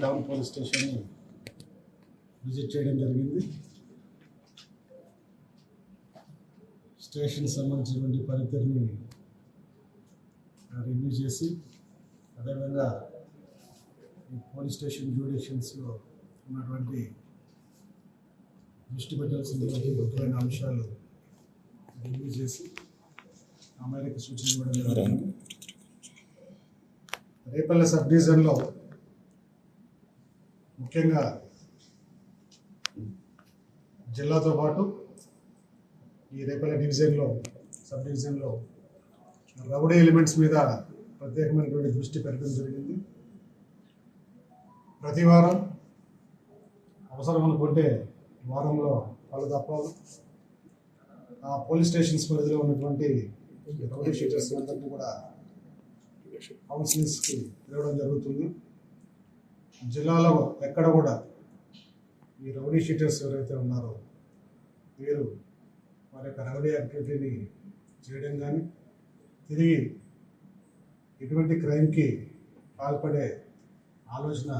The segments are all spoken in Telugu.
టౌన్ పోలీస్ స్టేషన్ని విజిట్ చేయడం జరిగింది. స్టేషన్ సంబంధించినటువంటి పనితీరుని రివ్యూ చేసి, అదేవిధంగా ఈ పోలీస్ స్టేషన్ జ్యూడిషియల్స్లో ఉన్నటువంటి దృష్టి పెట్టాల్సినటువంటి ముఖ్యమైన అంశాలు రివ్యూ చేసి ఆ మేరకు సూచన ఇవ్వడం జరిగింది. రేపల్లె సబ్ డివిజన్లో ముఖ్యంగా జిల్లాతో పాటు ఈ రేపల్లె సబ్ డివిజన్లో రౌడీ ఎలిమెంట్స్ మీద ప్రత్యేకమైనటువంటి దృష్టి పెట్టడం జరిగింది. ప్రతి వారం అవసరం అనుకుంటే వారంలో పలు దప్పాలు ఆ పోలీస్ స్టేషన్స్ పరిధిలో ఉన్నటువంటి రౌడీ షీటర్స్ అందరినీ కూడా కౌన్సిలింగ్స్కి పిలవడం జరుగుతుంది. జిల్లాలో ఎక్కడ కూడా ఈ రౌడీ షీటర్స్ ఎవరైతే ఉన్నారో వీరు వారి యొక్క రౌడీ యాక్టివిటీని చేయడం కానీ తిరిగి ఎటువంటి క్రైమ్కి పాల్పడే ఆలోచన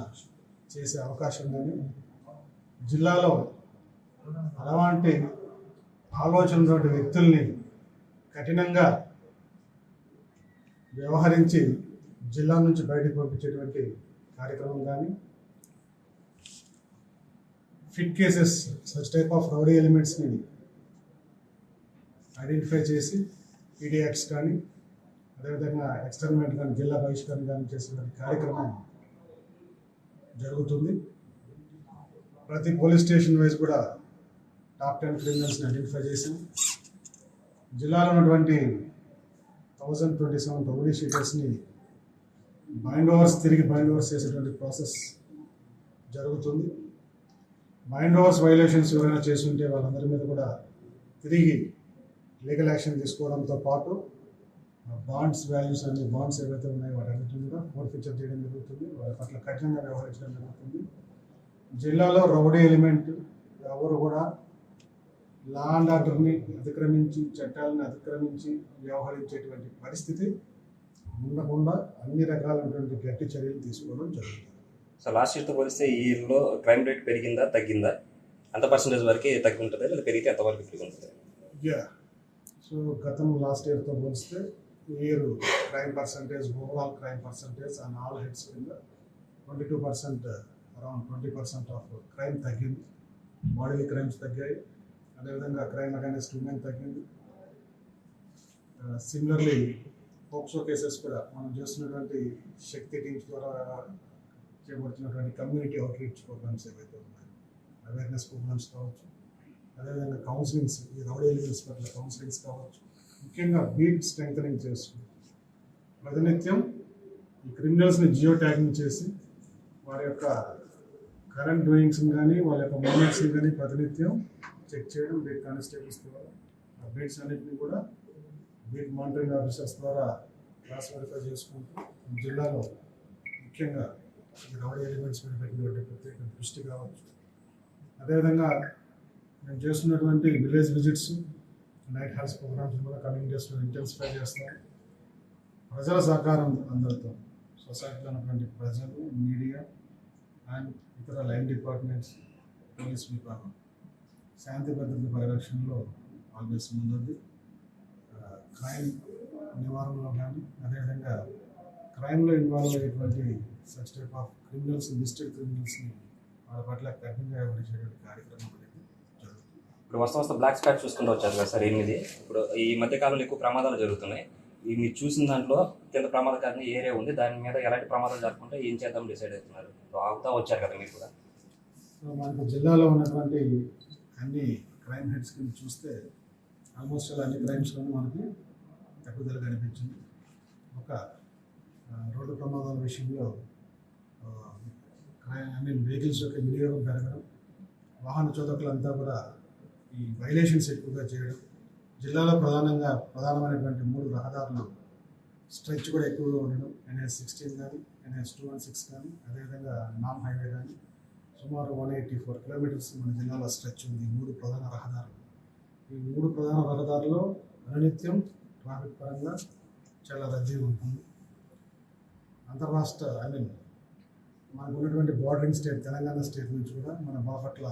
చేసే అవకాశం కానీ జిల్లాలో అలాంటి ఆలోచన ఉన్నటువంటి వ్యక్తుల్ని కఠినంగా వ్యవహరించి జిల్లా నుంచి బయటకు పంపించేటువంటి కార్యక్రమం కానీ fit cases such type of rowdy ఎలిమెంట్స్ని ఐడెంటిఫై చేసి పీడీ యాక్ట్స్ కానీ అదేవిధంగా ఎక్స్టర్న్మెంట్ కానీ జిల్లా బహిష్కరణ కానీ చేసేటువంటి కార్యక్రమం జరుగుతుంది. ప్రతి పోలీస్ స్టేషన్ వైజ్ కూడా టాప్ 10 క్రిమినల్స్ని ఐడెంటిఫై చేసాం. జిల్లాలో ఉన్నటువంటి 1027 రౌడీ షీటర్స్ని తిరిగి బైండ్ ఓవర్స్ చేసేటువంటి ప్రాసెస్ జరుగుతుంది. బైండ్ ఓవర్స్ వైలేషన్స్ ఎవరైనా చేస్తుంటే వాళ్ళందరి మీద కూడా తిరిగి లీగల్ యాక్షన్ తీసుకోవడంతో పాటు బాండ్స్ ఏవైతే ఉన్నాయో వాటన్నిటిని కూడా ఫోర్ఫీచర్ చేయడం జరుగుతుంది. వాళ్ళ పట్ల కఠినంగా వ్యవహరించడం జరుగుతుంది. జిల్లాలో రౌడీ ఎలిమెంట్ ఎవరు కూడా లా అండ్ ఆర్డర్ని అతిక్రమించి చట్టాలను అతిక్రమించి వ్యవహరించేటువంటి పరిస్థితి ఉండకుండా అన్ని రకాలైనటువంటి గట్టి చర్యలు తీసుకోవడం జరుగుతుంది. సో లాస్ట్ ఇయర్తో పోలిస్తే ఈ ఇయర్లో క్రైమ్ రేట్ పెరిగిందా తగ్గిందా? ఎంత పర్సెంటేజ్ వరకు తగ్గి ఉంటుంది లేదా పెరిగితే ఎంతవరకు పెరిగి ఉంటుంది? సో గతం లాస్ట్ ఇయర్తో పోలిస్తే ఈ year crime percentage overall crime percentage on all heads కింద 22%, అరౌండ్ 20% ఆఫ్ క్రైమ్ తగ్గింది. బాడీ క్రైమ్స్ తగ్గాయి. అదేవిధంగా క్రైమ్ అగైనెస్ట్ ఉమెన్ తగ్గింది. సిమిలర్లీ పోక్సో కేసెస్ కూడా మనం చేస్తున్నటువంటి శక్తి టీమ్స్ ద్వారా చేపడుతున్నటువంటి కమ్యూనిటీ అవుట్రీచ్ ప్రోగ్రామ్స్ ఏవైతే ఉన్నాయో అవేర్నెస్ ప్రోగ్రామ్స్ కావచ్చు, అదేవిధంగా కౌన్సిలింగ్స్ ఈ రౌడీ ఎలిమెంట్స్ పట్ల కౌన్సిలింగ్స్ కావచ్చు, ముఖ్యంగా బీట్ స్ట్రెంథనింగ్ చేస్తుంది. ప్రతినిత్యం ఈ క్రిమినల్స్ని జియో ట్యాగింగ్ చేసి వారి యొక్క కరెంట్ డూయింగ్స్ని కానీ వాళ్ళ యొక్క మూమెంట్స్ని కానీ ప్రతినిత్యం చెక్ చేయడం బీట్ కానిస్టేబుల్స్ ద్వారా, ఆ బీట్స్ అన్నింటినీ కూడా బీట్ మానిటరింగ్ ఆఫీసర్స్ ద్వారా క్రాస్ వెరిఫై చేసుకుంటూ జిల్లాలో ముఖ్యంగా ఈ రౌడీ ఎలిమెంట్స్ మీద పెట్టినటువంటి ప్రత్యేక దృష్టి కావచ్చు. అదేవిధంగా మేము చేస్తున్నటువంటి village visits, night halts programmes కూడా కమింగ్ డేస్లో ఇంటెన్సిఫై చేస్తాం. ప్రజల సహకారం అందరితో సొసైటీలో ఉన్నటువంటి ప్రజలు, మీడియా అండ్ ఇతర లైన్ డిపార్ట్మెంట్స్, పోలీస్ విభాగం శాంతి భద్రతల పరిరక్షణలో ఆల్వేస్ ముందుంది. క్రైమ్ నివారణలో కానీ అదేవిధంగా క్రైమ్లో ఇన్వాల్వ్ అయ్యేటువంటి such type of criminals, listed క్రిమినల్స్ని వాళ్ళ పట్ల కఠినంగా వ్యవహరించేటువంటి కార్యక్రమం అనేది జరుగుతుంది. ఇప్పుడు వస్తా బ్లాక్ స్పాట్ చూసుకుంటూ వచ్చారు కదా సార్ 8. ఇప్పుడు ఈ మధ్యకాలంలో ఎక్కువ ప్రమాదాలు జరుగుతున్నాయి. ఈ మీరు చూసిన దాంట్లో అత్యంత ప్రమాదకరమైన ఏరియా ఉంది. దాని మీద ఎలాంటి ప్రమాదాలు జరగకుండా ఏం చేద్దాం డిసైడ్ అవుతున్నారు? ఆగుతా వచ్చారు కదా మీరు కూడా. సో మనకు జిల్లాలో ఉన్నటువంటి అన్ని క్రైమ్ హెడ్స్ కింద చూస్తే ఆల్మోస్ట్ అన్ని క్రైమ్స్లోనూ మనకి తగ్గుదల కనిపించింది. ఒక రోడ్డు ప్రమాదాల విషయంలో వెహికల్స్ యొక్క వినియోగం పెరగడం, వాహన చోదకులంతా కూడా ఈ వైలేషన్స్ ఎక్కువగా చేయడం, జిల్లాలో ప్రధానమైనటువంటి 3 రహదారులు స్ట్రెచ్ కూడా ఎక్కువగా ఉండడం, NH16 కానీ NH216 కానీ అదేవిధంగా నామ్ హైవే కానీ సుమారు 184 కిలోమీటర్స్ మన జిల్లాలో స్ట్రెచ్ ఉంది. 3 ప్రధాన రహదారులు. ఈ 3 ప్రధాన రహదారుల్లో అనునిత్యం ట్రాఫిక్ పరంగా చాలా రద్దీ ఉంటుంది. అంతర్రాష్ట్ర మనకు ఉన్నటువంటి బార్డరింగ్ స్టేట్ తెలంగాణ స్టేట్ నుంచి కూడా మన బాపట్ల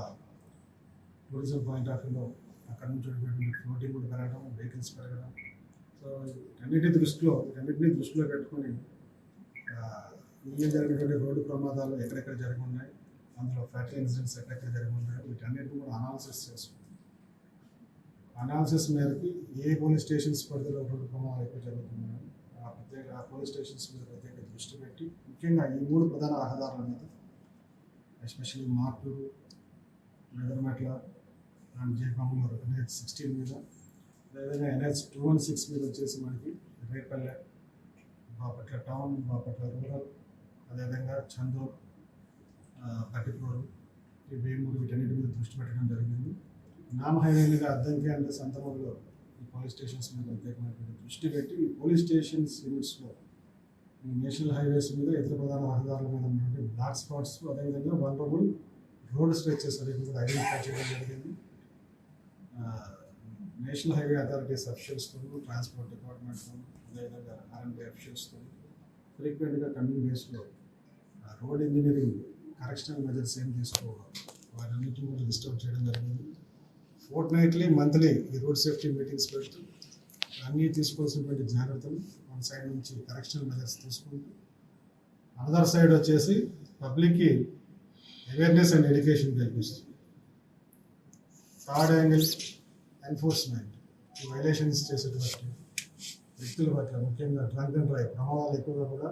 టూరిజం పాయింట్ ఆఫ్ వ్యూలో అక్కడ నుంచి ఫ్లోటింగ్ కూడా పెరగడం, వెహికల్స్ పెరగడం. సో వీటన్నిటిని దృష్టిలో పెట్టుకొని జరిగినటువంటి రోడ్డు ప్రమాదాలు ఎక్కడెక్కడ జరిగి ఉన్నాయి, అందులో ఫ్యాటల్ ఇన్సిడెంట్స్ ఎక్కడెక్కడ జరిగి ఉన్నాయి, వీటన్నిటిని కూడా అనాలిసిస్ చేసుకుంటాం. అనాలిసిస్ మేరకు ఏ పోలీస్ స్టేషన్స్ పరిధిలో రోడ్డు ప్రమాదాలు ఎక్కువ జరుగుతున్నాయో ఆ పోలీస్ స్టేషన్స్ మీద ప్రత్యేక దృష్టి పెట్టి ముఖ్యంగా ఈ 3 ప్రధాన రహదారుల మీద ఎస్పెషల్లీ మార్టూరు, మెదర్మెట్ల అండ్ జయపాములూరు NH-16 మీద, అదేవిధంగా NH-216 మీద వచ్చేసి మనకి రేపల్లె, బాపట్ల టౌన్, బాపట్ల రూరల్, అదేవిధంగా చందూర్, పట్టిపూరు, ఈ వేమూరు, వీటన్నిటి మీద దృష్టి పెట్టడం జరిగింది. నామ హైవే మీద అద్దంకి అంటే సంతమూరులో ఈ పోలీస్ స్టేషన్స్ మీద ప్రత్యేకమైన దృష్టి పెట్టి ఈ పోలీస్ స్టేషన్స్ యూనిట్స్లో ఈ నేషనల్ హైవేస్ మీద ఇతర ప్రధాన రహదారుల మీద ఉన్నటువంటి బ్లాక్ స్పాట్స్, అదేవిధంగా వల్నరబుల్ రోడ్ స్ట్రెచెస్ అనేది కూడా ఐడెంటిఫై చేయడం జరిగింది. నేషనల్ హైవే అథారిటీస్ అఫీషియల్స్తో, ట్రాన్స్పోర్ట్ డిపార్ట్మెంట్తో, అదేవిధంగా R&B అఫీషియల్స్తో ఫ్రీక్వెంట్గా కమింగ్ డేస్లో రోడ్ ఇంజనీరింగ్ కరెక్షనల్ మెజర్స్ ఏం తీసుకోవాలి వాటన్నిటిని కూడా లిస్ట్ అవుట్ చేయడం జరిగింది. ఫోర్ట్నైట్లీ, మంత్లీ ఈ రోడ్ సేఫ్టీ మీటింగ్స్ పెడుతూ అన్నీ తీసుకోవాల్సినటువంటి జాగ్రత్తలు మన సైడ్ నుంచి కరెక్షనల్ మెజర్స్ తీసుకుంటూ, అదర్ సైడ్ వచ్చేసి పబ్లిక్కి అవేర్నెస్ అండ్ ఎడ్యుకేషన్ కల్పిస్తుంది. థర్డ్ యాంగిల్ ఎన్ఫోర్స్మెంట్, ఈ వైలేషన్స్ చేసేటువంటి వ్యక్తుల పట్ల ముఖ్యంగా డ్రంక్ అండ్ డ్రైవ్ ప్రమాదాలు ఎక్కువగా కూడా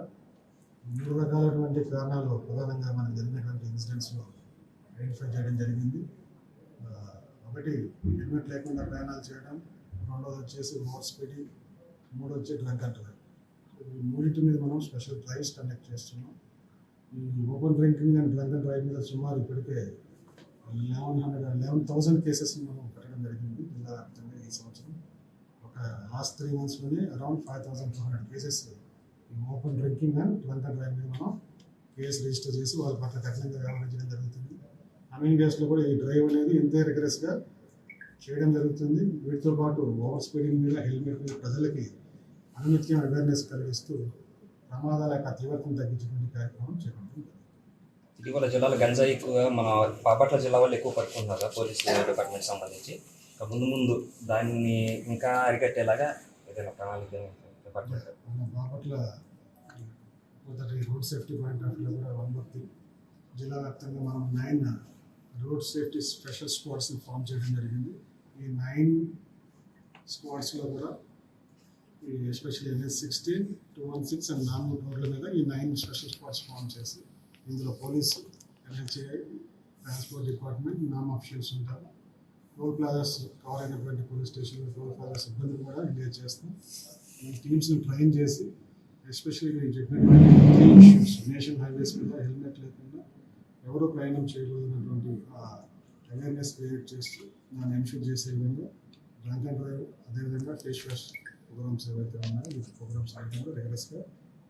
3 రకాలైనటువంటి కారణాలు ప్రధానంగా మనకు జరిగినటువంటి ఇన్సిడెంట్స్లో ఐడెంటిఫై చేయడం జరిగింది. ఒకటి హెల్మెట్ లేకుండా ప్రయాణాలు చేయడం, రెండోది వచ్చేసి ఓవర్ స్పీడింగ్, మూడోది వచ్చి డ్రంక్ అండ్ డ్రైవ్. ఈ మూడింటి మీద మనం స్పెషల్ డ్రైవ్స్ కండక్ట్ చేస్తున్నాం. ఈ open drinking and drunk and drive మీద సుమారు ఇప్పటికే 11,000 కేసెస్ని మనం పెట్టడం జరిగింది జిల్లా వ్యాప్తంగా ఈ సంవత్సరం. ఒక లాస్ట్ 3 monthsలోనే అరౌండ్ 5,200 కేసెస్ ఈ open drinking and drunk and drive మీద మనం కేసు రిజిస్టర్ చేసి వాళ్ళ పట్ల కఠినంగా వ్యవహరించడం జరుగుతుంది. కమింగ్ డేస్లో కూడా ఈ డ్రైవ్ అనేది ఎంతో రిగరస్గా చేయడం జరుగుతుంది. వీటితో పాటు ఓవర్ స్పీడింగ్ మీద, హెల్మెట్ మీద ప్రజలకి అనునిత్యం అవేర్నెస్ కలిగిస్తూ ప్రమాదాల యొక్క తీవ్రతను తగ్గించేటువంటి కార్యక్రమం చేపడుతుంది. ఇటీవల జిల్లాలో గంజాయి ఎక్కువగా మన బాపట్ల జిల్లా వాళ్ళు ఎక్కువ పట్టుకుంటున్నారు పోలీస్ డిపార్ట్మెంట్ సంబంధించి. ముందు దాన్ని ఇంకా అరికట్టేలాగా ఏదైనా ప్రణాళిక మన బాపట్ల మొదటి రోడ్ సేఫ్టీ పాయింట్ ఆఫ్ వ్యూలో కూడా వనపర్తి జిల్లా వ్యాప్తంగా మనం 9 రోడ్ సేఫ్టీ స్పెషల్ స్క్వాడ్స్ని ఫామ్ చేయడం జరిగింది. ఈ 9 స్క్వాడ్స్లో కూడా ఈ ఎస్పెషల్లీ NH-16, 216 అండ్ 4 రోడ్ల మీద ఈ 9 స్పెషల్ స్క్వాడ్స్ ఫామ్ చేసి ఇందులో పోలీసు, NHAI, ట్రాన్స్పోర్ట్ డిపార్ట్మెంట్, నామ్ అఫీషియల్స్ ఉంటారు. టోల్ ప్లాజాస్ కవర్ అయినటువంటి పోలీస్ స్టేషన్లో టోల్ ప్లాజా సిబ్బందిని కూడా ఎంగేజ్ చేస్తాం. ఈ టీమ్స్ని ట్రైన్ చేసి ఎస్పెషల్లీ నేను చెప్పినటువంటి 3 ఇష్యూస్, నేషనల్ హైవేస్ మీద హెల్మెట్ లేకుండా ఎవరు ప్రయాణం చేయబోతున్నటువంటి అవేర్నెస్ క్రియేట్ చేస్తూ దాన్ని ఎన్షూర్ చేసే విధంగా డ్రంక్ అండ్ డ్రైవ్, అదేవిధంగా ఫేస్ వాష్ ప్రోగ్రామ్స్ ఏవైతే ఉన్నాయో ఈ ప్రోగ్రామ్స్ అన్ని కూడా రిగరస్గా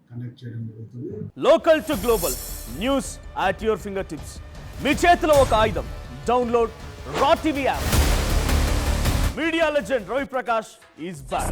కండక్ట్ చేయడం జరుగుతుంది. Local to global news at your finger tips. మీ చేతిలో ఒక ఆయుధం. Download Raw TV app. Media legend Ravi Prakash is back.